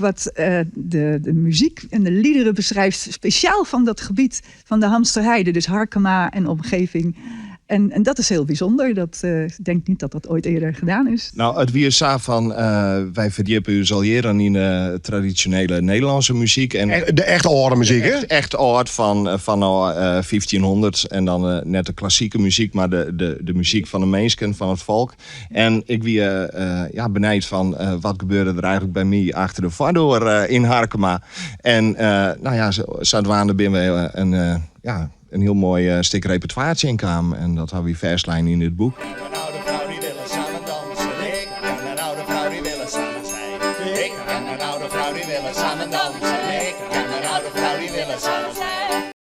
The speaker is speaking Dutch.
wat de muziek en de liederen beschrijft, speciaal van dat gebied van de Hamsterheide, dus Harkema en omgeving. En dat is heel bijzonder. Ik denk niet dat dat ooit eerder gedaan is. Nou, het wie is van wij verdiepen u al jaren in traditionele Nederlandse muziek. En De echte oude muziek, hè? echt oud van 1500 en dan net de klassieke muziek, maar de muziek van de mensen, van het volk. En ik wie benijd van wat gebeurde er eigenlijk bij mij achter de voordeur in Harkema. En zodoende ben we een heel mooi stuk repertoire in kwam. En dat hebben we verslijn in dit boek. Een oude vrouw die willen samen dansen. Ik en een oude vrouw die willen samen zijn. Ik en een oude vrouw die willen samen dansen. Ik en een oude vrouw die willen samen zijn.